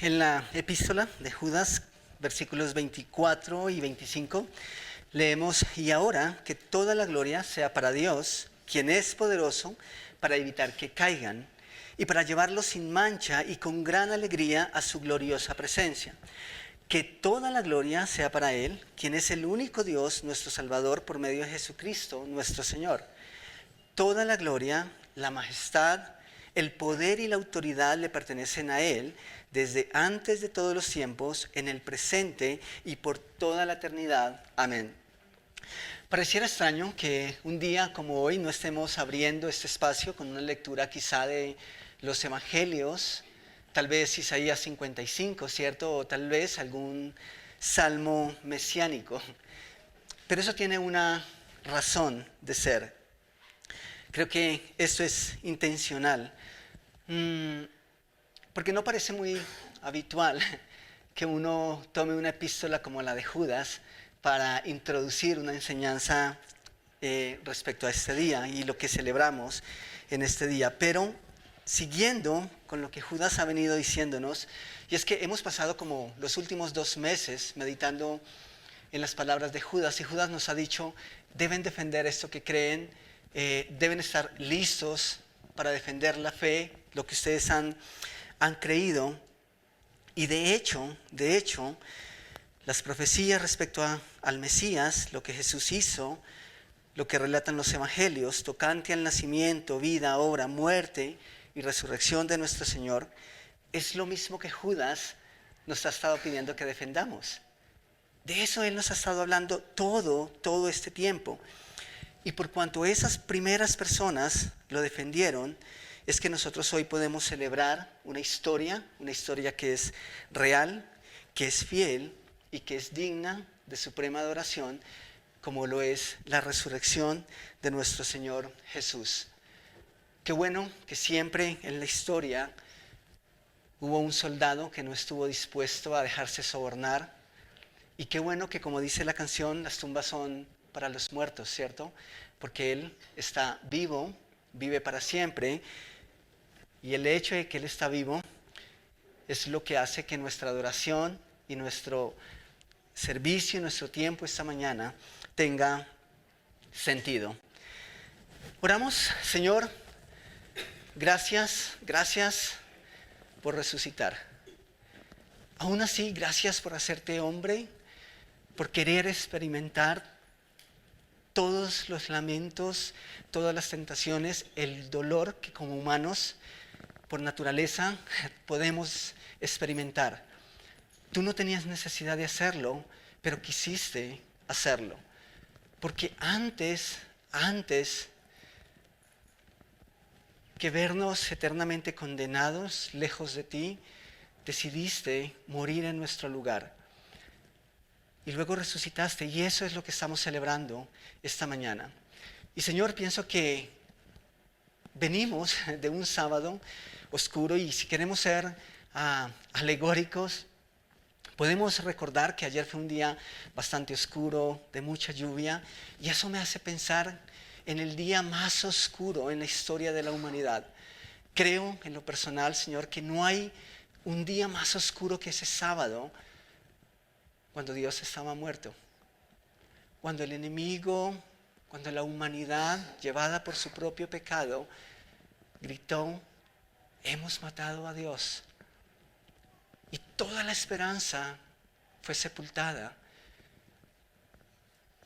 En la epístola de Judas, versículos 24 y 25, leemos: y ahora que toda la gloria sea para Dios, quien es poderoso para evitar que caigan y para llevarlos sin mancha y con gran alegría a su gloriosa presencia. Que toda la gloria sea para Él, quien es el único Dios, nuestro Salvador, por medio de Jesucristo, nuestro Señor. Toda la gloria, la majestad, el poder y la autoridad le pertenecen a Él desde antes de todos los tiempos, en el presente y por toda la eternidad. Amén. Pareciera extraño que un día como hoy no estemos abriendo este espacio con una lectura quizá de los evangelios, tal vez Isaías 55, ¿cierto? O tal vez algún salmo mesiánico. Pero eso tiene una razón de ser. Creo que esto es intencional, porque no parece muy habitual que uno tome una epístola como la de Judas para introducir una enseñanza respecto a este día y lo que celebramos en este día. Pero siguiendo con lo que Judas ha venido diciéndonos, y es que hemos pasado como los últimos 2 meses meditando en las palabras de Judas, y Judas nos ha dicho: deben defender esto que creen, deben estar listos para defender la fe, lo que ustedes han creído. Y de hecho, las profecías respecto al Mesías, lo que Jesús hizo, lo que relatan los evangelios, tocante al nacimiento, vida, obra, muerte y resurrección de nuestro Señor, es lo mismo que Judas nos ha estado pidiendo que defendamos. De eso Él nos ha estado hablando todo este tiempo. Y por cuanto esas primeras personas lo defendieron, es que nosotros hoy podemos celebrar una historia que es real, que es fiel y que es digna de suprema adoración, como lo es la resurrección de nuestro Señor Jesús. Qué bueno que siempre en la historia hubo un soldado que no estuvo dispuesto a dejarse sobornar. Y qué bueno que, como dice la canción, las tumbas son para los muertos, ¿cierto? Porque Él está vivo, vive para siempre. Y el hecho de que Él está vivo es lo que hace que nuestra adoración y nuestro servicio y nuestro tiempo esta mañana tenga sentido. Oramos. Señor, gracias por resucitar. Aún así, gracias por hacerte hombre, por querer experimentar todos los lamentos, todas las tentaciones, el dolor que como humanos, por naturaleza, podemos experimentar. Tú no tenías necesidad de hacerlo, pero quisiste hacerlo. Porque antes que vernos eternamente condenados, lejos de ti, decidiste morir en nuestro lugar. Y luego resucitaste, y eso es lo que estamos celebrando esta mañana. Y Señor, pienso que venimos de un sábado oscuro, y si queremos ser alegóricos, podemos recordar que ayer fue un día bastante oscuro, de mucha lluvia, y eso me hace pensar en el día más oscuro en la historia de la humanidad. Creo en lo personal, Señor, que no hay un día más oscuro que ese sábado, cuando Dios estaba muerto, cuando el enemigo, cuando la humanidad, llevada por su propio pecado, gritó: hemos matado a Dios. Y toda la esperanza fue sepultada.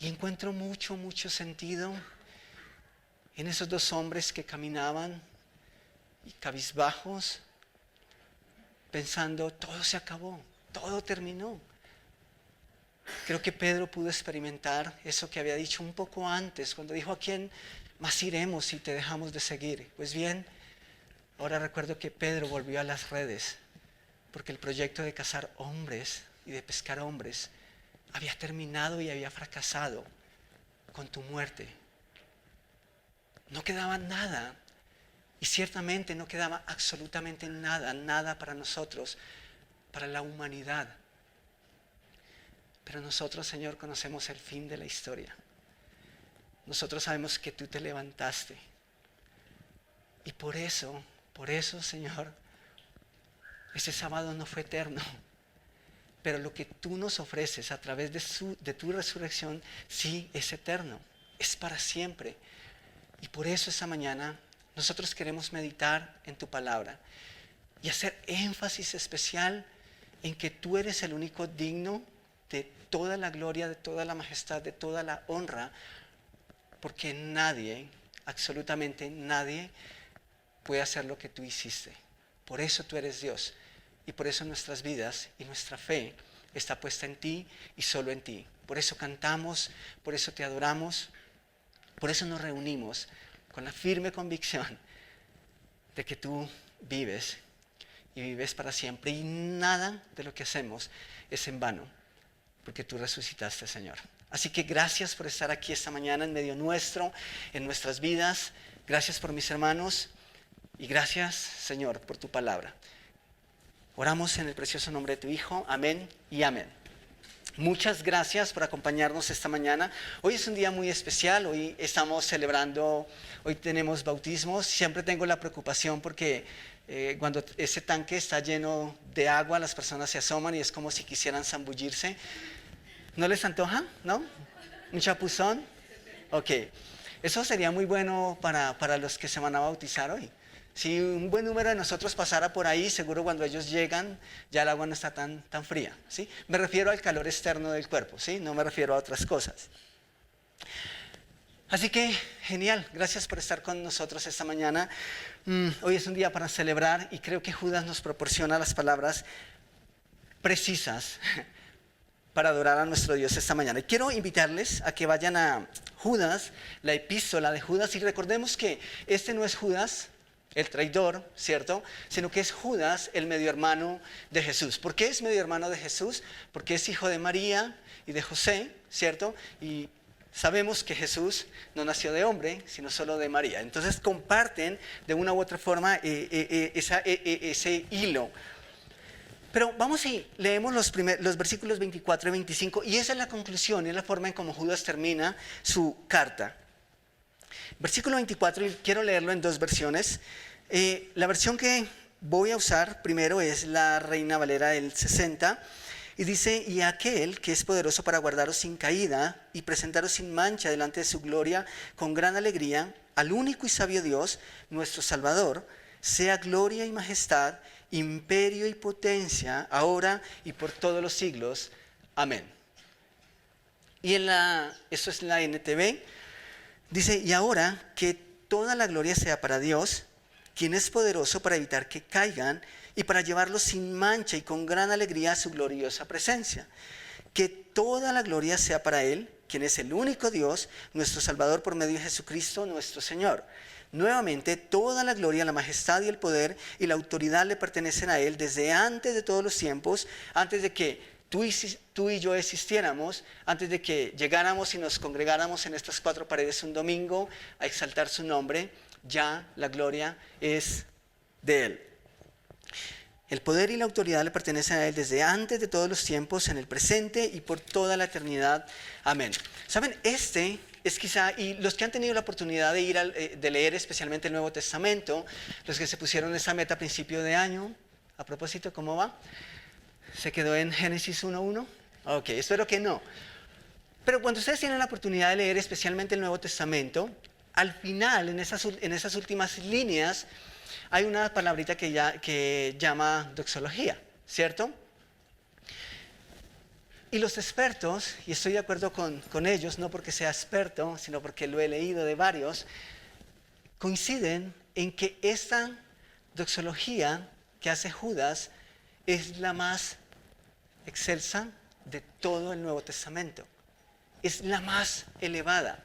Y encuentro mucho sentido en esos 2 hombres que caminaban y cabizbajos, pensando: todo se acabó, todo terminó. Creo que Pedro pudo experimentar eso que había dicho un poco antes, cuando dijo: ¿a quién más iremos si te dejamos de seguir? Pues bien, ahora recuerdo que Pedro volvió a las redes, porque el proyecto de cazar hombres y de pescar hombres había terminado y había fracasado con tu muerte. No quedaba nada, y ciertamente no quedaba absolutamente nada para nosotros, para la humanidad. Pero nosotros, Señor, conocemos el fin de la historia. Nosotros sabemos que tú te levantaste. Y por eso, Señor, ese sábado no fue eterno. Pero lo que tú nos ofreces a través de tu resurrección, sí es eterno, es para siempre. Y por eso esta mañana nosotros queremos meditar en tu palabra y hacer énfasis especial en que tú eres el único digno de toda la gloria, de toda la majestad, de toda la honra, porque nadie, absolutamente nadie, puede hacer lo que tú hiciste. Por eso tú eres Dios. Y por eso nuestras vidas y nuestra fe está puesta en ti y solo en ti. Por eso cantamos, por eso te adoramos, por eso nos reunimos con la firme convicción de que tú vives y vives para siempre. Y nada de lo que hacemos es en vano, porque tú resucitaste, Señor. Así que gracias por estar aquí esta mañana en medio nuestro, en nuestras vidas. Gracias por mis hermanos y gracias, Señor, por tu palabra. Oramos en el precioso nombre de tu Hijo. Amén y amén. Muchas gracias por acompañarnos esta mañana. Hoy es un día muy especial. Hoy estamos celebrando, hoy tenemos bautismos. Siempre tengo la preocupación porque cuando ese tanque está lleno de agua, las personas se asoman y es como si quisieran zambullirse. ¿No les antoja? ¿No? ¿Un chapuzón? Ok. Eso sería muy bueno para los que se van a bautizar hoy. Si un buen número de nosotros pasara por ahí, seguro cuando ellos llegan ya el agua no está tan fría, ¿sí? Me refiero al calor externo del cuerpo, ¿sí? No me refiero a otras cosas. Así que, genial, gracias por estar con nosotros esta mañana. Hoy es un día para celebrar y creo que Judas nos proporciona las palabras precisas para adorar a nuestro Dios esta mañana. Y quiero invitarles a que vayan a Judas, la epístola de Judas, y recordemos que este no es Judas el traidor, ¿cierto? Sino que es Judas, el medio hermano de Jesús. ¿Por qué es medio hermano de Jesús? Porque es hijo de María y de José, ¿cierto? Y sabemos que Jesús no nació de hombre, sino solo de María. Entonces comparten de una u otra forma ese hilo. Pero vamos y leemos los versículos 24 y 25, y esa es la conclusión, es la forma en cómo Judas termina su carta. Versículo 24, y quiero leerlo en dos versiones. La versión que voy a usar primero es la Reina Valera del 60, y dice: y aquel que es poderoso para guardaros sin caída y presentaros sin mancha delante de su gloria con gran alegría, al único y sabio Dios, nuestro Salvador, sea gloria y majestad, imperio y potencia, ahora y por todos los siglos. Amén. Y eso es la NTV. Dice: y ahora que toda la gloria sea para Dios, quien es poderoso para evitar que caigan y para llevarlos sin mancha y con gran alegría a su gloriosa presencia. Que toda la gloria sea para Él, quien es el único Dios, nuestro Salvador por medio de Jesucristo nuestro Señor. Nuevamente, toda la gloria, la majestad y el poder y la autoridad le pertenecen a Él desde antes de todos los tiempos, antes de que tú y yo existiéramos, antes de que llegáramos y nos congregáramos en estas cuatro paredes un domingo a exaltar su nombre. Ya la gloria es de Él. El poder y la autoridad le pertenecen a Él desde antes de todos los tiempos, en el presente y por toda la eternidad. Amén. ¿Saben? Este es quizá, y los que han tenido la oportunidad de leer especialmente el Nuevo Testamento, los que se pusieron esa meta a principio de año, a propósito, ¿cómo va? ¿Se quedó en Génesis 1:1? Ok, espero que no. Pero cuando ustedes tienen la oportunidad de leer especialmente el Nuevo Testamento, al final, en esas últimas líneas, hay una palabrita que llama doxología, ¿cierto? Y los expertos, y estoy de acuerdo con ellos, no porque sea experto, sino porque lo he leído de varios, coinciden en que esta doxología que hace Judas es la más excelsa de todo el Nuevo Testamento. Es la más elevada.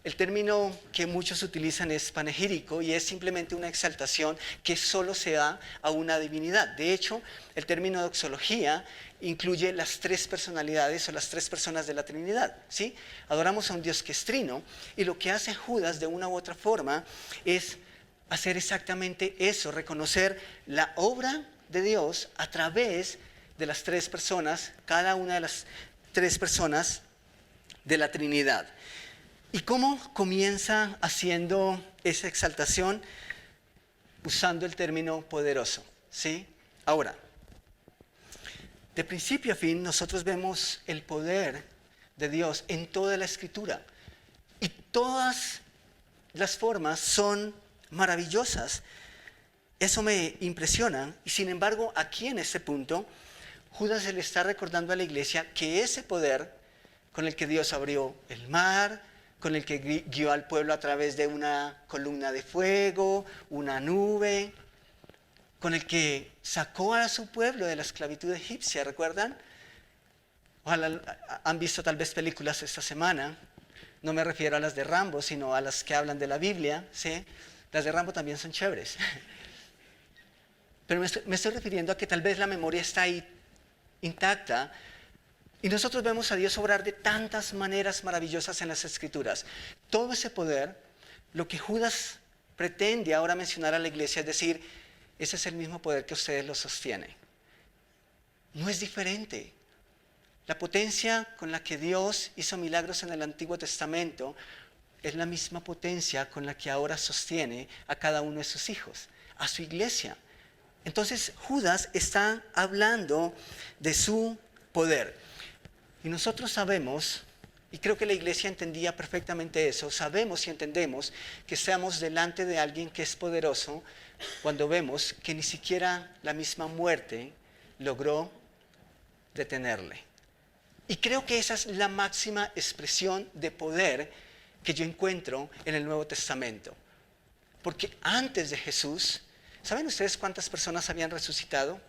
El término que muchos utilizan es panegírico y es simplemente una exaltación que solo se da a una divinidad. De hecho, el término doxología incluye las tres personalidades o las tres personas de la Trinidad, ¿sí? Adoramos a un Dios que es trino, y lo que hace Judas de una u otra forma es hacer exactamente eso, reconocer la obra de Dios a través de las tres personas, cada una de las tres personas de la Trinidad. ¿Y cómo comienza haciendo esa exaltación? Usando el término poderoso, ¿sí? Ahora, De principio a fin, nosotros vemos el poder de Dios en toda la Escritura. Y todas las formas son maravillosas. Eso me impresiona. Y sin embargo, aquí en este punto, Judas le está recordando a la iglesia que ese poder con el que Dios abrió el mar, con el que guió al pueblo a través de una columna de fuego, una nube, con el que sacó a su pueblo de la esclavitud egipcia, ¿recuerdan? Ojalá han visto tal vez películas esta semana. No me refiero a las de Rambo, sino a las que hablan de la Biblia, ¿sí? Las de Rambo también son chéveres. Pero me estoy refiriendo a que tal vez la memoria está ahí intacta y nosotros vemos a Dios obrar de tantas maneras maravillosas en las Escrituras. Todo ese poder, lo que Judas pretende ahora mencionar a la iglesia es decir, ese es el mismo poder que ustedes lo sostienen. No es diferente. La potencia con la que Dios hizo milagros en el Antiguo Testamento es la misma potencia con la que ahora sostiene a cada uno de sus hijos, a su iglesia. Entonces Judas está hablando de su poder. Y nosotros sabemos, y creo que la iglesia entendía perfectamente eso, sabemos y entendemos que estamos delante de alguien que es poderoso cuando vemos que ni siquiera la misma muerte logró detenerle. Y creo que esa es la máxima expresión de poder que yo encuentro en el Nuevo Testamento. Porque antes de Jesús, ¿saben ustedes cuántas personas habían resucitado?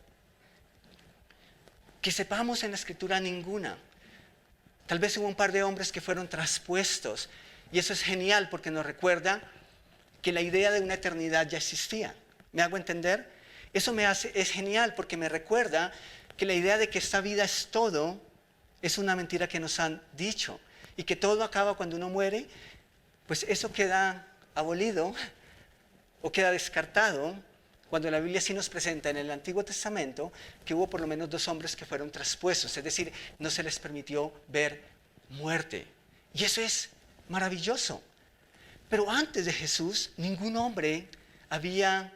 Que sepamos en la Escritura ninguna. Tal vez hubo un par de hombres que fueron traspuestos. Y eso es genial porque nos recuerda que la idea de una eternidad ya existía. ¿Me hago entender? Eso es genial porque me recuerda que la idea de que esta vida es todo es una mentira que nos han dicho. Y que todo acaba cuando uno muere, pues eso queda abolido o queda descartado cuando la Biblia sí nos presenta en el Antiguo Testamento que hubo por lo menos 2 hombres que fueron traspuestos, es decir, no se les permitió ver muerte. Y eso es maravilloso. Pero antes de Jesús, ningún hombre había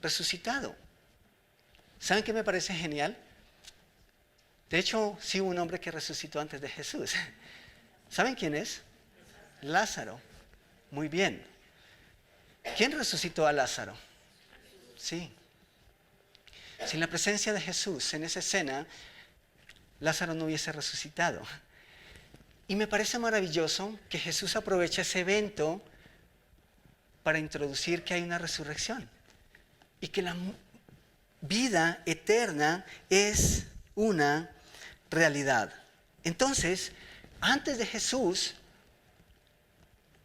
resucitado. ¿Saben qué me parece genial? De hecho, sí hubo un hombre que resucitó antes de Jesús. ¿Saben quién es? Lázaro. Muy bien. ¿Quién resucitó a Lázaro? Sí. Sin la presencia de Jesús en esa escena, Lázaro no hubiese resucitado. Y me parece maravilloso que Jesús aproveche ese evento para introducir que hay una resurrección. Y que la vida eterna es una realidad. Entonces, antes de Jesús,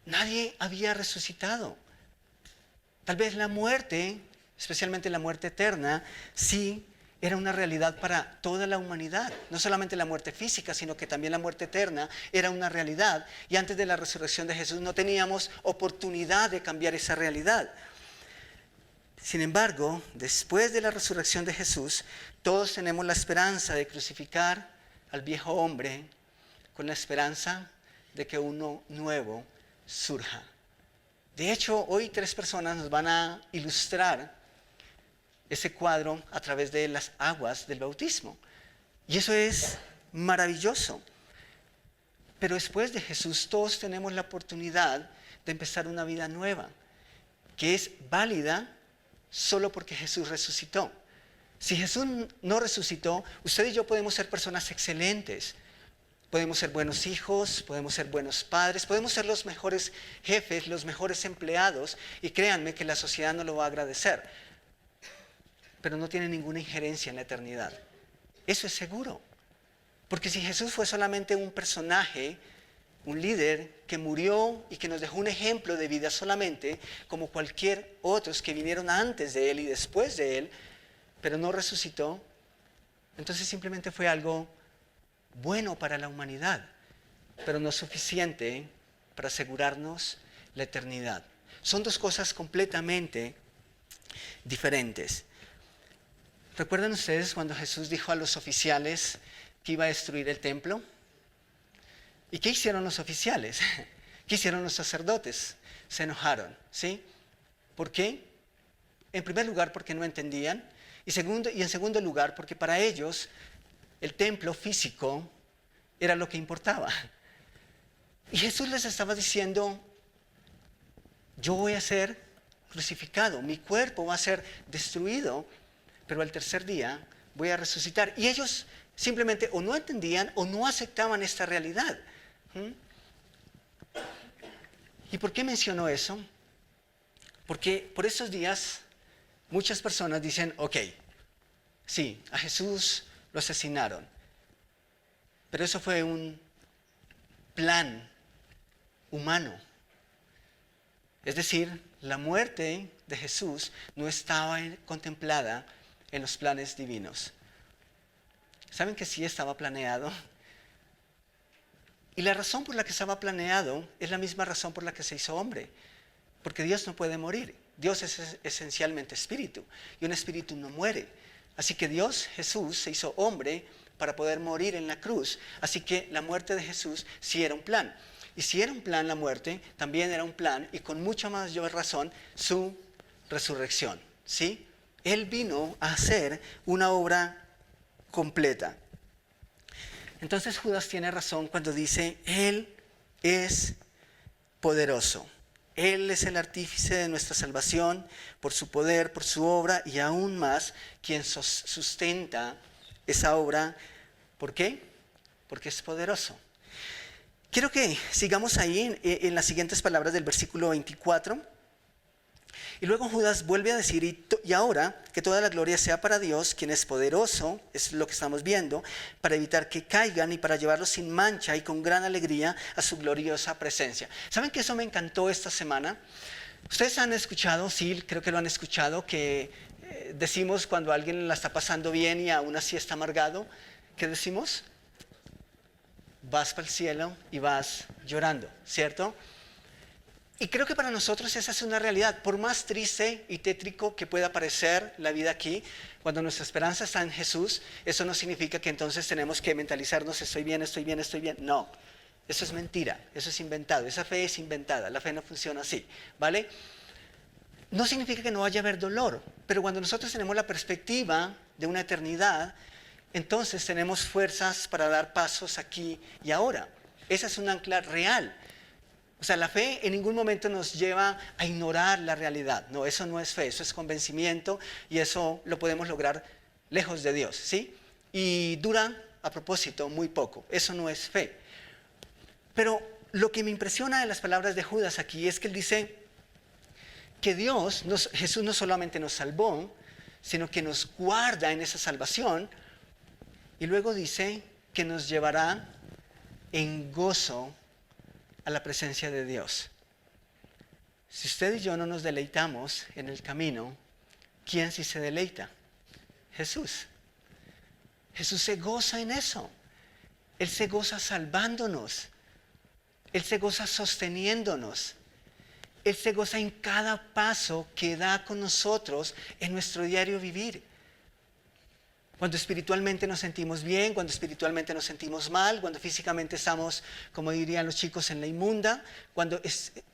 nadie había resucitado. Tal vez la muerte, especialmente la muerte eterna, sí era una realidad para toda la humanidad. No solamente la muerte física, sino que también la muerte eterna era una realidad. Y antes de la resurrección de Jesús no teníamos oportunidad de cambiar esa realidad. Sin embargo, después de la resurrección de Jesús, todos tenemos la esperanza de crucificar al viejo hombre con la esperanza de que uno nuevo surja. De hecho, hoy 3 personas nos van a ilustrar ese cuadro a través de las aguas del bautismo. Y eso es maravilloso. Pero después de Jesús, todos tenemos la oportunidad de empezar una vida nueva, que es válida solo porque Jesús resucitó. Si Jesús no resucitó, usted y yo podemos ser personas excelentes. Podemos ser buenos hijos, podemos ser buenos padres, podemos ser los mejores jefes, los mejores empleados. Y créanme que la sociedad no lo va a agradecer. Pero no tiene ninguna injerencia en la eternidad. Eso es seguro. Porque si Jesús fue solamente un personaje, un líder que murió y que nos dejó un ejemplo de vida solamente, como cualquier otros que vinieron antes de él y después de él, pero no resucitó, entonces simplemente fue algo bueno para la humanidad, pero no suficiente para asegurarnos la eternidad. Son 2 cosas completamente diferentes. ¿Recuerdan ustedes cuando Jesús dijo a los oficiales que iba a destruir el templo? ¿Y qué hicieron los oficiales? ¿Qué hicieron los sacerdotes? Se enojaron, ¿sí? ¿Por qué? En primer lugar, porque no entendían. Y en segundo lugar, porque para ellos el templo físico era lo que importaba. Y Jesús les estaba diciendo, yo voy a ser crucificado, mi cuerpo va a ser destruido, pero al tercer día voy a resucitar. Y ellos simplemente o no entendían o no aceptaban esta realidad. ¿Y por qué mencionó eso? Porque por esos días muchas personas dicen, ok, sí, a Jesús lo asesinaron, pero eso fue un plan humano. Es decir, la muerte de Jesús no estaba contemplada en los planes divinos. ¿Saben que sí estaba planeado? Y la razón por la que estaba planeado es la misma razón por la que se hizo hombre. Porque Dios no puede morir. Dios es esencialmente espíritu. Y un espíritu no muere. Así que Dios, Jesús, se hizo hombre para poder morir en la cruz. Así que la muerte de Jesús sí era un plan. Y si era un plan la muerte, también era un plan, y con mucha mayor razón, su resurrección. ¿Sí? Él vino a hacer una obra completa. Entonces Judas tiene razón cuando dice, Él es poderoso. Él es el artífice de nuestra salvación por su poder, por su obra, y aún más quien sustenta esa obra. ¿Por qué? Porque es poderoso. Quiero que sigamos ahí en las siguientes palabras del versículo 24. Y luego Judas vuelve a decir, y ahora que toda la gloria sea para Dios, quien es poderoso, es lo que estamos viendo, para evitar que caigan y para llevarlos sin mancha y con gran alegría a su gloriosa presencia. ¿Saben que eso me encantó esta semana? Ustedes han escuchado, sí, creo que lo han escuchado, que decimos cuando alguien la está pasando bien y aún así está amargado, ¿qué decimos? Vas para el cielo y vas llorando, ¿cierto? Y creo que para nosotros esa es una realidad. Por más triste y tétrico que pueda parecer la vida aquí, cuando nuestra esperanza está en Jesús, eso no significa que entonces tenemos que mentalizarnos, estoy bien, estoy bien, estoy bien. No, eso es mentira, eso es inventado, esa fe es inventada, la fe no funciona así, ¿vale? No significa que no vaya a haber dolor, pero cuando nosotros tenemos la perspectiva de una eternidad, entonces tenemos fuerzas para dar pasos aquí y ahora. Esa es un ancla real. O sea, la fe en ningún momento nos lleva a ignorar la realidad. No, eso no es fe, eso es convencimiento y eso lo podemos lograr lejos de Dios, ¿sí? Y dura, a propósito, muy poco. Eso no es fe. Pero lo que me impresiona de las palabras de Judas aquí es que él dice que Jesús no solamente nos salvó, sino que nos guarda en esa salvación y luego dice que nos llevará en gozo a la presencia de Dios. Si usted y yo no nos deleitamos en el camino, ¿quién sí se deleita? Jesús. Jesús se goza en eso. Él se goza salvándonos. Él se goza sosteniéndonos. Él se goza en cada paso que da con nosotros en nuestro diario vivir. Cuando espiritualmente nos sentimos bien, cuando espiritualmente nos sentimos mal, cuando físicamente estamos, como dirían los chicos, en la inmunda, cuando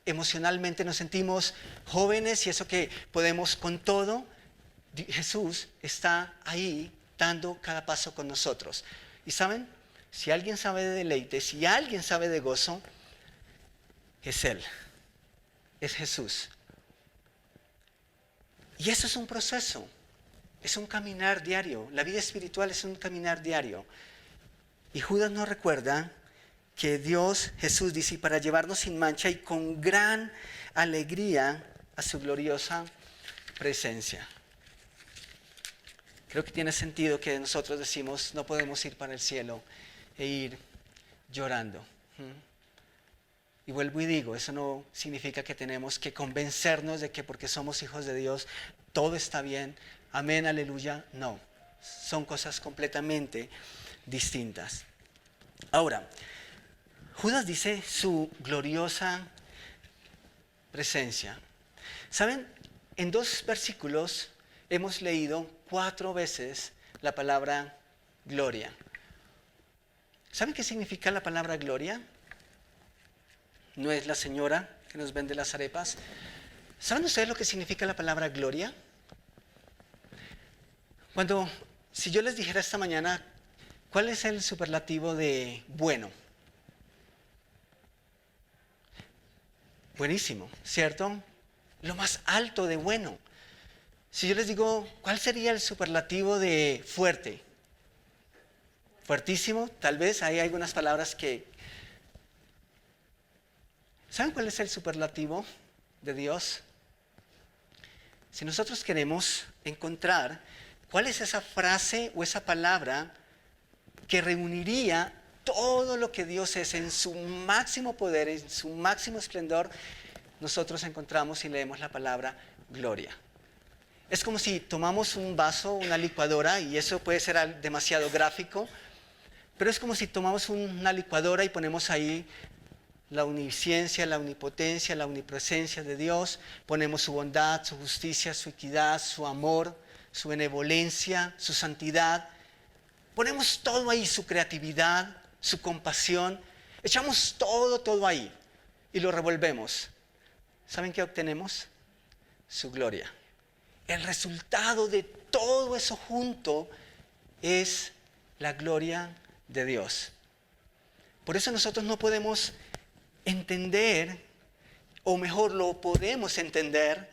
emocionalmente nos sentimos jóvenes y eso que podemos con todo, Jesús está ahí dando cada paso con nosotros. Y saben, si alguien sabe de deleite, si alguien sabe de gozo, es Él, es Jesús. Y eso es un proceso. Es un caminar diario. La vida espiritual es un caminar diario. Y Judas nos recuerda que Dios, Jesús, dice, para llevarnos sin mancha y con gran alegría a su gloriosa presencia. Creo que tiene sentido que nosotros decimos, no podemos ir para el cielo e ir llorando. Y vuelvo y digo, eso no significa que tenemos que convencernos de que porque somos hijos de Dios, todo está bien. Amén, aleluya. No, son cosas completamente distintas. Ahora, Judas dice su gloriosa presencia. ¿Saben? En 2 versículos hemos leído 4 veces la palabra gloria. ¿Saben qué significa la palabra gloria? No es la señora que nos vende las arepas. ¿Saben ustedes lo que significa la palabra gloria? Si yo les dijera esta mañana ¿Cuál es el superlativo de bueno? Buenísimo, ¿cierto? Lo más alto de bueno. Si yo les digo, ¿cuál sería el superlativo de fuerte? Fuertísimo, tal vez hay algunas palabras que... ¿Saben cuál es el superlativo de Dios? Si nosotros queremos encontrar cuál es esa frase o esa palabra que reuniría todo lo que Dios es en su máximo poder, en su máximo esplendor, nosotros encontramos y leemos la palabra gloria. Es como si tomamos un vaso, una licuadora, y eso puede ser demasiado gráfico, pero es como si tomamos una licuadora y ponemos ahí la omnisciencia, la omnipotencia, la omnipresencia de Dios, ponemos su bondad, su justicia, su equidad, su amor, su benevolencia, su santidad. Ponemos todo ahí, su creatividad, su compasión, echamos todo ahí y lo revolvemos. ¿Saben qué obtenemos? Su gloria. El resultado de todo eso junto es la gloria de Dios. Por eso nosotros no podemos entender, o mejor lo podemos entender,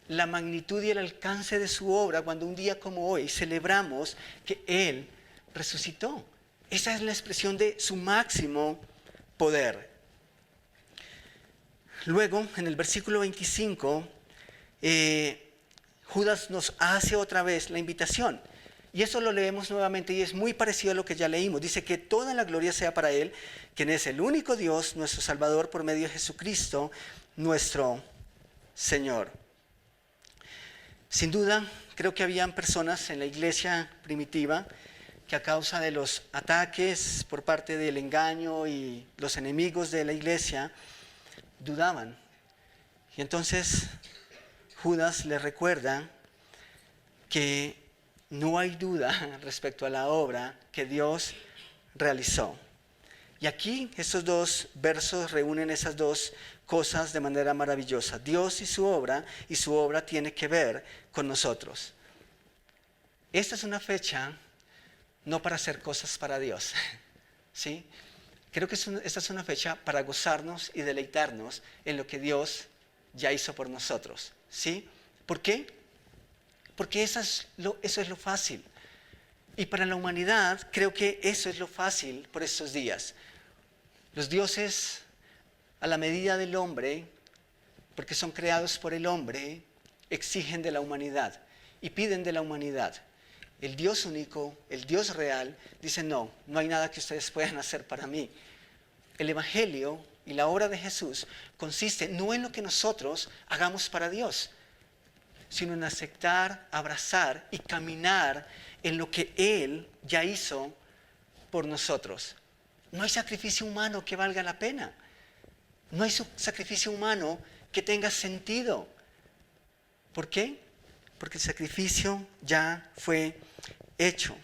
la magnitud y el alcance de su obra cuando un día como hoy celebramos que Él resucitó. Esa es la expresión de su máximo poder. Luego, en el versículo 25, Judas nos hace otra vez la invitación. Y eso lo leemos nuevamente y es muy parecido a lo que ya leímos. Dice que toda la gloria sea para Él, quien es el único Dios, nuestro Salvador, por medio de Jesucristo, nuestro Señor. Sin duda, creo que habían personas en la iglesia primitiva que a causa de los ataques por parte del engaño y los enemigos de la iglesia, dudaban. Y entonces Judas les recuerda que no hay duda respecto a la obra que Dios realizó. Y aquí estos dos versos reúnen esas dos cosas de manera maravillosa. Dios y su obra tiene que ver con nosotros. Esta es una fecha no para hacer cosas para Dios, ¿sí? Creo que esta es una fecha para gozarnos y deleitarnos en lo que Dios ya hizo por nosotros, ¿sí? ¿Por qué? Porque eso es lo fácil. Y para la humanidad creo que eso es lo fácil por estos días. Los dioses a la medida del hombre, porque son creados por el hombre, exigen de la humanidad y piden de la humanidad. El Dios único, el Dios real, dice no hay nada que ustedes puedan hacer para mí. El Evangelio y la obra de Jesús consiste no en lo que nosotros hagamos para Dios, sino en aceptar, abrazar y caminar en lo que Él ya hizo por nosotros. No hay sacrificio humano que valga la pena. No hay sacrificio humano que tenga sentido. ¿Por qué? Porque el sacrificio ya fue hecho.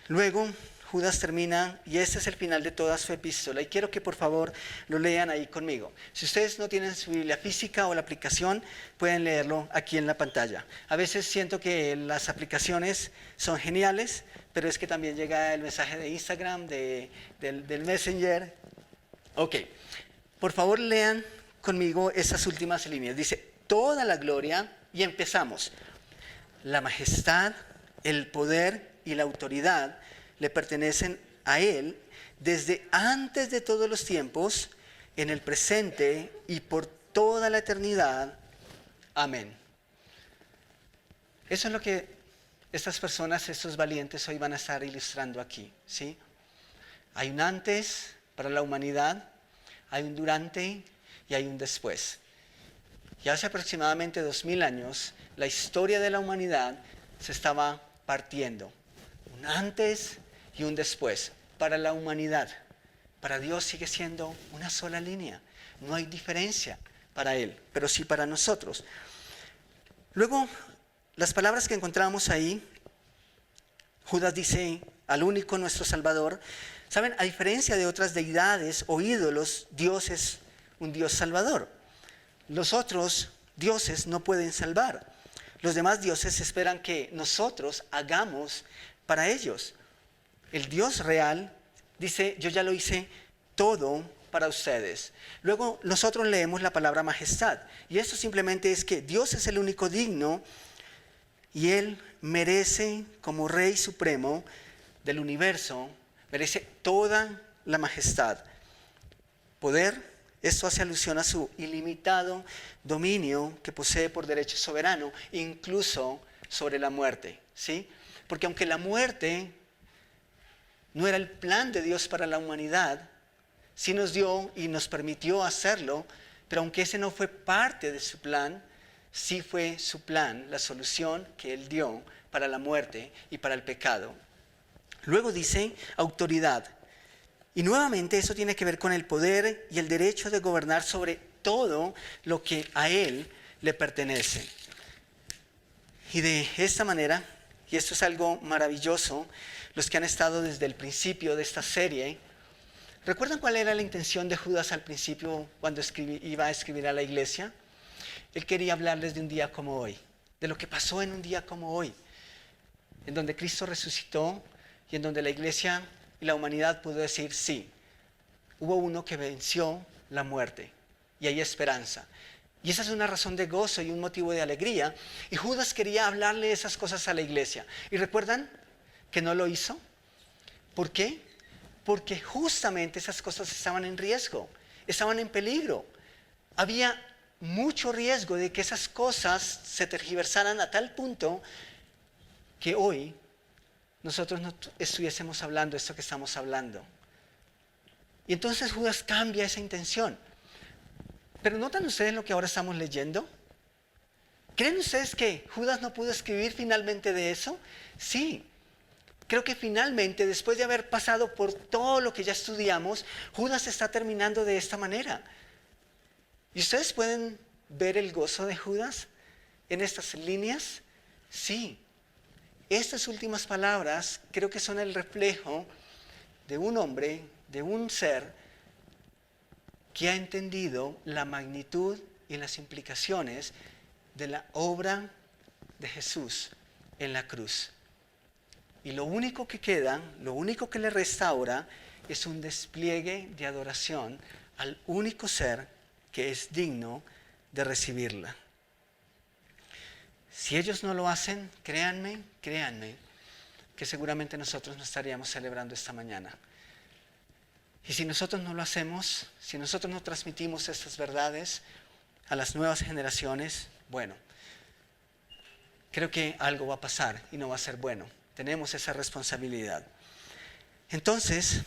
Luego Judas termina, y este es el final de toda su epístola, y quiero que por favor lo lean ahí conmigo. Si ustedes no tienen su Biblia física o la aplicación, pueden leerlo aquí en la pantalla. A veces siento que las aplicaciones son geniales, pero es que también llega el mensaje de Instagram, del Messenger. Ok, por favor lean conmigo esas últimas líneas. Dice, toda la gloria, y empezamos. La majestad, el poder y la autoridad le pertenecen a Él desde antes de todos los tiempos, en el presente y por toda la eternidad. Amén. Eso es lo que estas personas, estos valientes hoy van a estar ilustrando aquí, ¿sí? Hay un antes para la humanidad, hay un durante y hay un después. Y hace aproximadamente 2000 años, la historia de la humanidad se estaba partiendo. Un antes y un después para la humanidad. Para Dios sigue siendo una sola línea. No hay diferencia para Él, pero sí para nosotros. Luego, las palabras que encontramos ahí, Judas dice, al único nuestro Salvador. ¿Saben? A diferencia de otras deidades o ídolos, Dios es un Dios salvador. Los otros dioses no pueden salvar. Los demás dioses esperan que nosotros hagamos para ellos. El Dios real dice, yo ya lo hice todo para ustedes. Luego nosotros leemos la palabra majestad. Y esto simplemente es que Dios es el único digno y Él merece como Rey Supremo del universo, merece toda la majestad. Poder, esto hace alusión a su ilimitado dominio que posee por derecho soberano, incluso sobre la muerte, ¿sí? Porque aunque la muerte no era el plan de Dios para la humanidad, sí nos dio y nos permitió hacerlo, pero aunque ese no fue parte de su plan, sí fue su plan, la solución que Él dio para la muerte y para el pecado. Luego dice autoridad. Y nuevamente eso tiene que ver con el poder y el derecho de gobernar sobre todo lo que a Él le pertenece. Y de esta manera, y esto es algo maravilloso, los que han estado desde el principio de esta serie, ¿recuerdan cuál era la intención de Judas al principio cuando iba a escribir a la iglesia? Él quería hablarles de un día como hoy, de lo que pasó en un día como hoy, en donde Cristo resucitó y en donde la iglesia y la humanidad pudo decir, sí, hubo uno que venció la muerte y hay esperanza. Y esa es una razón de gozo y un motivo de alegría. Y Judas quería hablarle esas cosas a la iglesia. ¿Y recuerdan que no lo hizo? ¿Por qué? Porque justamente esas cosas estaban en riesgo, estaban en peligro. Había mucho riesgo de que esas cosas se tergiversaran a tal punto que hoy nosotros no estuviésemos hablando esto que estamos hablando. Y entonces Judas cambia esa intención. Pero ¿notan ustedes lo que ahora estamos leyendo? ¿Creen ustedes que Judas no pudo escribir finalmente de eso? Sí. Creo que finalmente, después de haber pasado por todo lo que ya estudiamos, Judas está terminando de esta manera. ¿Y ustedes pueden ver el gozo de Judas en estas líneas? Sí. Estas últimas palabras creo que son el reflejo de un hombre, de un ser que ha entendido la magnitud y las implicaciones de la obra de Jesús en la cruz. Y lo único que queda, lo único que le resta ahora es un despliegue de adoración al único ser que es digno de recibirla. Si ellos no lo hacen, créanme, que seguramente nosotros no estaríamos celebrando esta mañana. Y si nosotros no lo hacemos, si nosotros no transmitimos estas verdades a las nuevas generaciones, bueno, creo que algo va a pasar y no va a ser bueno. Tenemos esa responsabilidad. Entonces,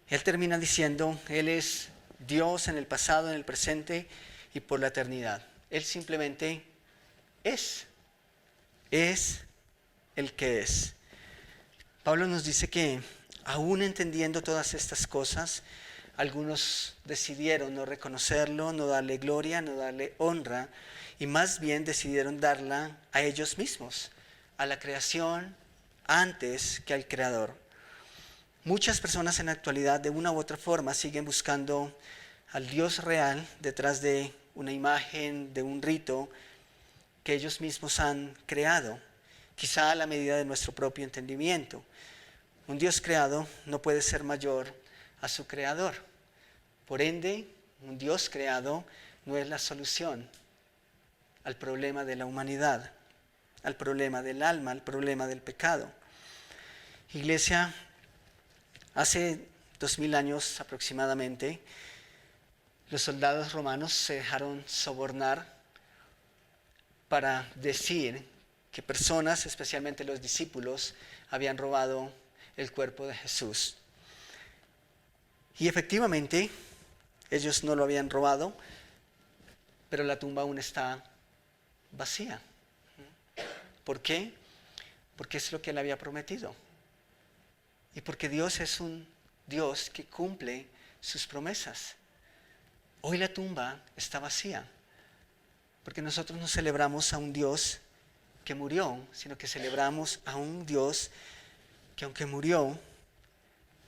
Él termina diciendo, Él es Dios en el pasado, en el presente y por la eternidad. Él simplemente es el que es. Pablo nos dice que aún entendiendo todas estas cosas, algunos decidieron no reconocerlo, no darle gloria, no darle honra, y más bien decidieron darla a ellos mismos, a la creación antes que al Creador. Muchas personas en la actualidad de una u otra forma siguen buscando al Dios real detrás de una imagen, de un rito que ellos mismos han creado, quizá a la medida de nuestro propio entendimiento. Un Dios creado no puede ser mayor a su creador. Por ende, un Dios creado no es la solución al problema de la humanidad, al problema del alma, al problema del pecado. Iglesia, hace 2000 años aproximadamente, los soldados romanos se dejaron sobornar para decir que personas, especialmente los discípulos, habían robado el cuerpo de Jesús. Y efectivamente, ellos no lo habían robado, pero la tumba aún está vacía. ¿Por qué? Porque es lo que Él había prometido. Y porque Dios es un Dios que cumple sus promesas. Hoy la tumba está vacía, porque nosotros no celebramos a un Dios que murió, sino que celebramos a un Dios que aunque murió,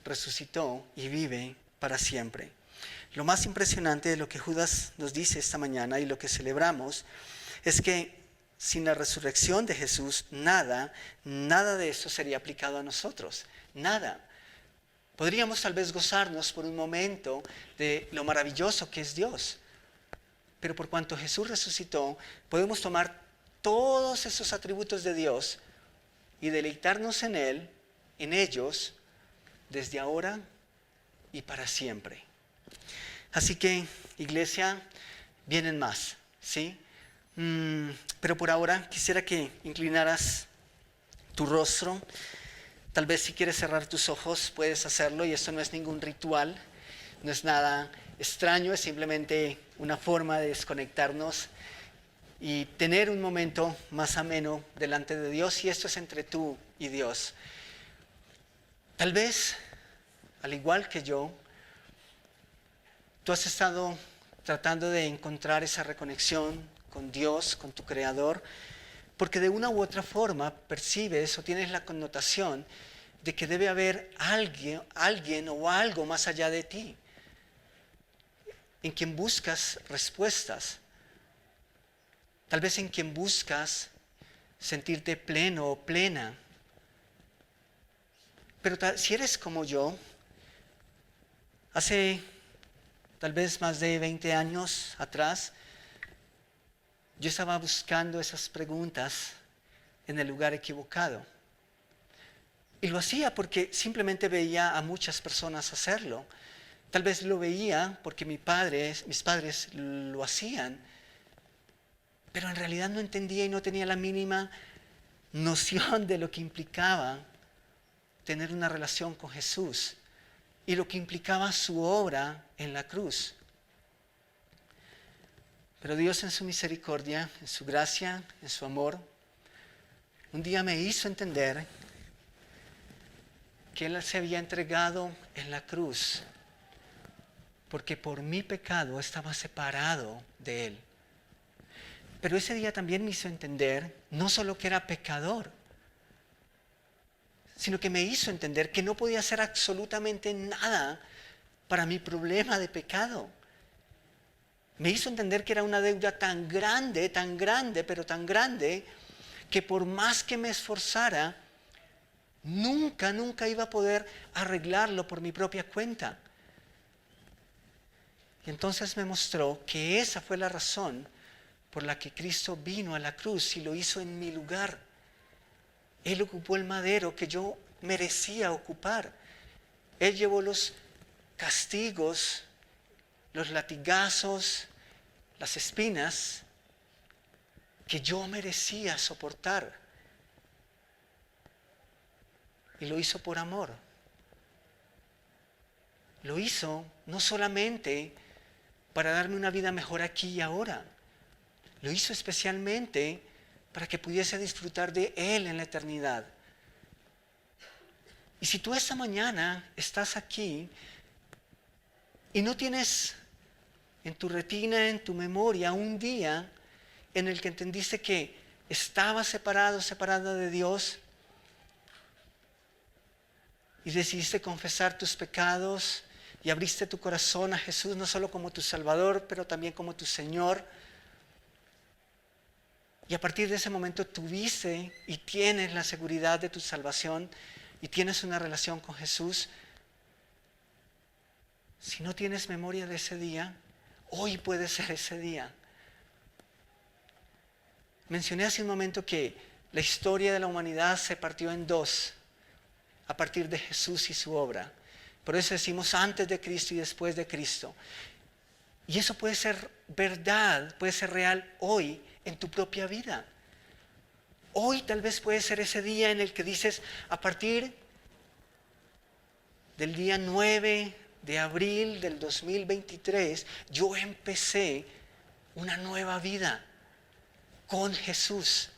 resucitó y vive para siempre. Lo más impresionante de lo que Judas nos dice esta mañana y lo que celebramos es que sin la resurrección de Jesús, nada de eso sería aplicado a nosotros. Nada. Podríamos tal vez gozarnos por un momento de lo maravilloso que es Dios. Pero por cuanto Jesús resucitó, podemos tomar todos esos atributos de Dios y deleitarnos en Él, en ellos, desde ahora y para siempre. Así que, iglesia, vienen más, ¿sí? Pero por ahora quisiera que inclinaras tu rostro. Tal vez si quieres cerrar tus ojos puedes hacerlo, y esto no es ningún ritual, no es nada extraño, es simplemente una forma de desconectarnos y tener un momento más ameno delante de Dios, y esto es entre tú y Dios. Tal vez, al igual que yo, tú has estado tratando de encontrar esa reconexión con Dios, con tu Creador, porque de una u otra forma percibes o tienes la connotación de que debe haber alguien o algo más allá de ti, en quien buscas respuestas, tal vez en quien buscas sentirte pleno o plena. Pero si eres como yo, hace tal vez más de 20 años atrás, yo estaba buscando esas preguntas en el lugar equivocado. Y lo hacía porque simplemente veía a muchas personas hacerlo. Tal vez lo veía porque mis padres lo hacían, pero en realidad no entendía y no tenía la mínima noción de lo que implicaba tener una relación con Jesús y lo que implicaba su obra en la cruz. Pero Dios, en su misericordia, en su gracia, en su amor, un día me hizo entender que Él se había entregado en la cruz porque por mi pecado estaba separado de Él. Pero ese día también me hizo entender no solo que era pecador, sino que me hizo entender que no podía hacer absolutamente nada para mi problema de pecado. Me hizo entender que era una deuda tan grande, pero tan grande, que por más que me esforzara, nunca iba a poder arreglarlo por mi propia cuenta. Y entonces me mostró que esa fue la razón por la que Cristo vino a la cruz y lo hizo en mi lugar. Él ocupó el madero que yo merecía ocupar. Él llevó los castigos, los latigazos, las espinas que yo merecía soportar. Y lo hizo por amor. Lo hizo no solamente para darme una vida mejor aquí y ahora. Lo hizo especialmente para que pudiese disfrutar de Él en la eternidad. Y si tú esta mañana estás aquí y no tienes en tu retina, en tu memoria, un día en el que entendiste que estabas separada de Dios y decidiste confesar tus pecados y abriste tu corazón a Jesús no solo como tu Salvador, pero también como tu Señor. Y a partir de ese momento tuviste y tienes la seguridad de tu salvación y tienes una relación con Jesús. Si no tienes memoria de ese día, hoy puede ser ese día. Mencioné hace un momento que la historia de la humanidad se partió en dos a partir de Jesús y su obra. Por eso decimos antes de Cristo y después de Cristo. Y eso puede ser verdad, puede ser real hoy en tu propia vida. Hoy tal vez puede ser ese día en el que dices, a partir del día 9 de abril del 2023, yo empecé una nueva vida con Jesús.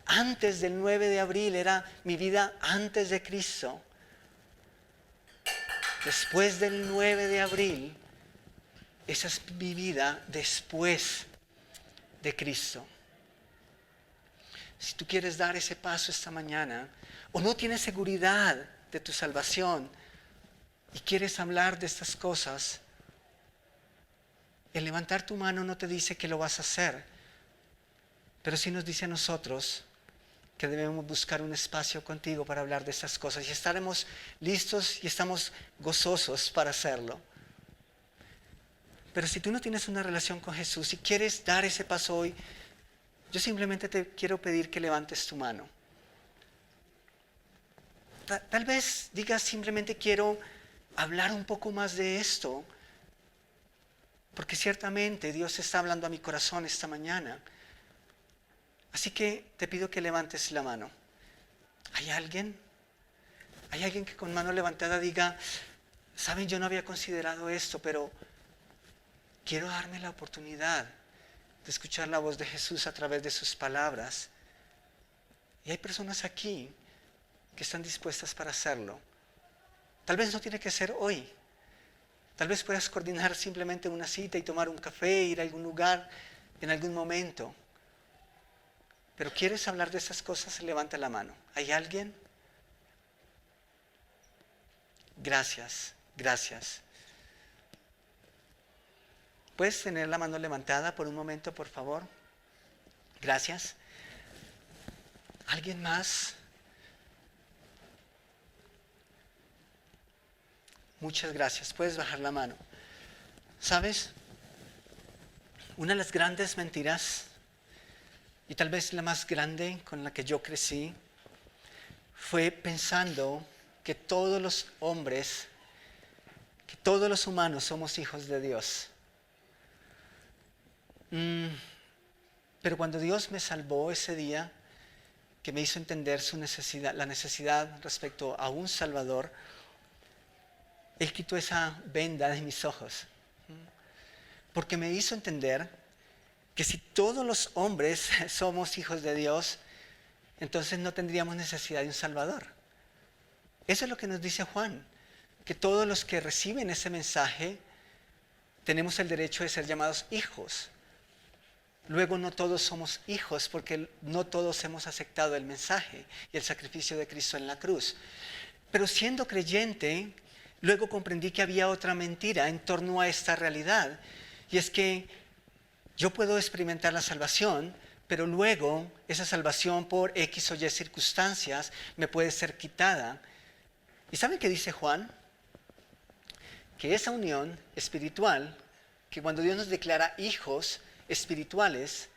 Antes del 9 de abril era mi vida antes de Cristo. Después del 9 de abril, esa es mi vida después de Cristo. Si tú quieres dar ese paso esta mañana, o no tienes seguridad de tu salvación y quieres hablar de estas cosas, el levantar tu mano no te dice que lo vas a hacer, pero sí nos dice a nosotros que debemos buscar un espacio contigo para hablar de estas cosas y estaremos listos y estamos gozosos para hacerlo. Pero si tú no tienes una relación con Jesús y quieres dar ese paso hoy, yo simplemente te quiero pedir que levantes tu mano. Tal vez digas simplemente quiero hablar un poco más de esto, porque ciertamente Dios está hablando a mi corazón esta mañana. Así que te pido que levantes la mano. ¿Hay alguien? ¿Hay alguien que con mano levantada diga, saben, yo no había considerado esto, pero quiero darme la oportunidad de escuchar la voz de Jesús a través de sus palabras? Y hay personas aquí que están dispuestas para hacerlo. Tal vez no tiene que ser hoy. Tal vez puedas coordinar simplemente una cita y tomar un café, ir a algún lugar en algún momento. Pero ¿quieres hablar de esas cosas? Levanta la mano. ¿Hay alguien? Gracias, gracias. ¿Puedes tener la mano levantada por un momento, por favor? Gracias. ¿Alguien más? Muchas gracias. Puedes bajar la mano. ¿Sabes? Una de las grandes mentiras, y tal vez la más grande con la que yo crecí, fue pensando que todos los hombres, que todos los humanos somos hijos de Dios. Pero cuando Dios me salvó ese día, que me hizo entender su necesidad, la necesidad respecto a un Salvador, Él quitó esa venda de mis ojos. Porque me hizo entender que si todos los hombres somos hijos de Dios, entonces no tendríamos necesidad de un Salvador. Eso es lo que nos dice Juan, que todos los que reciben ese mensaje tenemos el derecho de ser llamados hijos. Luego no todos somos hijos porque no todos hemos aceptado el mensaje y el sacrificio de Cristo en la cruz. Pero siendo creyente, luego comprendí que había otra mentira en torno a esta realidad, y es que yo puedo experimentar la salvación, pero luego esa salvación por X o Y circunstancias me puede ser quitada. ¿Y saben qué dice Juan? Que esa unión espiritual, que cuando Dios nos declara hijos espirituales,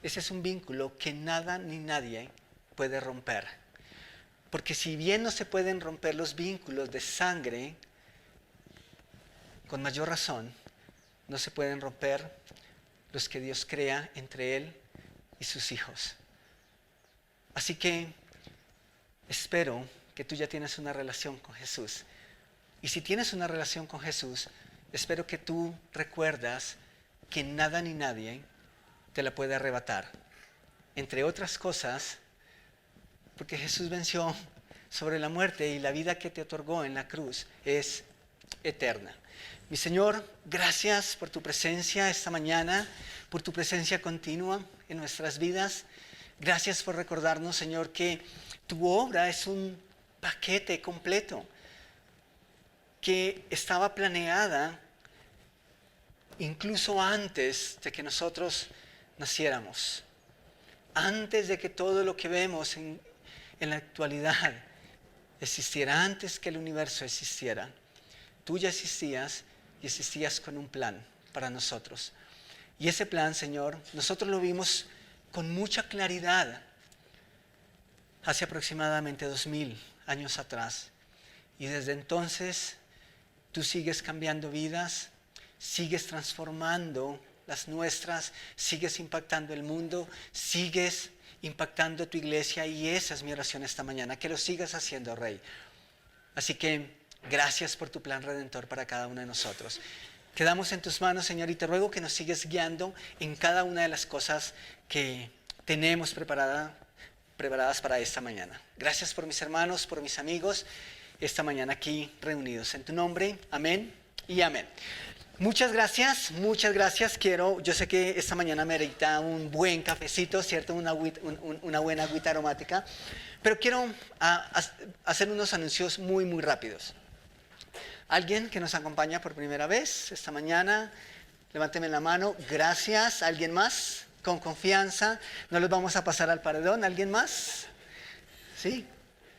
ese es un vínculo que nada ni nadie puede romper. Porque si bien no se pueden romper los vínculos de sangre, con mayor razón no se pueden romper los que Dios crea entre Él y sus hijos. Así que espero que tú ya tienes una relación con Jesús. Y si tienes una relación con Jesús, espero que tú recuerdas que nada ni nadie te la puede arrebatar. Entre otras cosas, porque Jesús venció sobre la muerte y la vida que te otorgó en la cruz es eterna. Mi Señor, gracias por tu presencia esta mañana, por tu presencia continua en nuestras vidas. Gracias por recordarnos, Señor, que tu obra es un paquete completo, que estaba planeada incluso antes de que nosotros naciéramos, antes de que todo lo que vemos en la actualidad existiera, antes que el universo existiera. Tú ya existías y existías con un plan para nosotros. Y ese plan, Señor, nosotros lo vimos con mucha claridad hace aproximadamente 2000 años atrás. Y desde entonces tú sigues cambiando vidas, sigues transformando las nuestras, sigues impactando el mundo, sigues impactando tu iglesia, y esa es mi oración esta mañana, que lo sigas haciendo, Rey. Así que gracias por tu plan redentor para cada uno de nosotros. Quedamos en tus manos, Señor, y te ruego que nos sigas guiando en cada una de las cosas que tenemos preparadas para esta mañana. Gracias por mis hermanos, por mis amigos, esta mañana aquí reunidos. En tu nombre, amén y amén. Muchas gracias, muchas gracias. Yo sé que esta mañana merita un buen cafecito, ¿cierto? Una buena agüita aromática. Pero quiero hacer unos anuncios muy, muy rápidos. ¿Alguien que nos acompaña por primera vez esta mañana? Levánteme la mano. Gracias. ¿Alguien más? con confianza, no los vamos a pasar al paredón. ¿Alguien más? ¿Sí?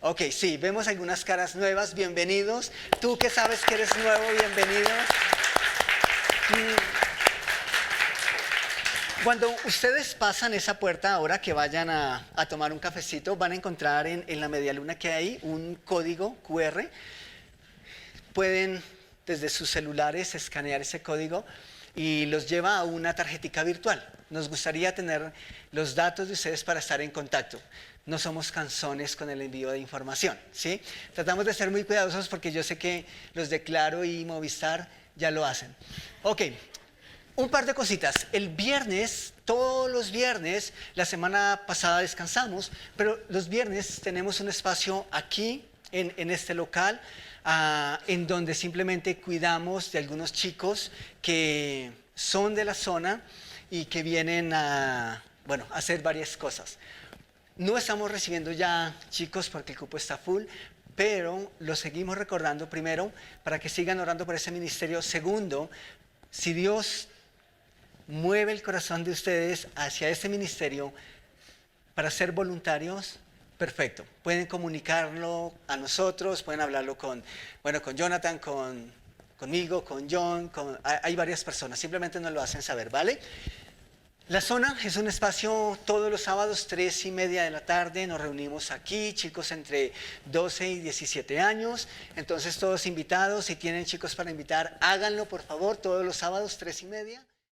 Ok, sí, vemos algunas caras nuevas, bienvenidos. Tú que sabes que eres nuevo, bienvenido. Cuando ustedes pasan esa puerta, ahora que vayan a tomar un cafecito, van a encontrar en la medialuna que hay un código QR. Pueden desde sus celulares escanear ese código y los lleva a una tarjetica virtual. Nos gustaría tener los datos de ustedes para estar en contacto. No somos cansones con el envío de información, ¿sí? Tratamos de ser muy cuidadosos porque yo sé que los de Claro y Movistar ya lo hacen. Ok, un par de cositas. El viernes, todos los viernes, la semana pasada descansamos, pero los viernes tenemos un espacio aquí, en este local, en donde simplemente cuidamos de algunos chicos que son de la zona y que vienen a hacer varias cosas. No estamos recibiendo ya chicos porque el cupo está full, pero lo seguimos recordando primero para que sigan orando por ese ministerio. Segundo, si Dios mueve el corazón de ustedes hacia este ministerio para ser voluntarios, perfecto. Pueden comunicarlo a nosotros, pueden hablarlo con Jonathan, conmigo, con John, hay varias personas. Simplemente nos lo hacen saber, ¿vale? La zona es un espacio todos los sábados, 3:30 de la tarde, nos reunimos aquí, chicos entre 12 y 17 años, entonces todos invitados, si tienen chicos para invitar, háganlo por favor, todos los sábados, 3:30.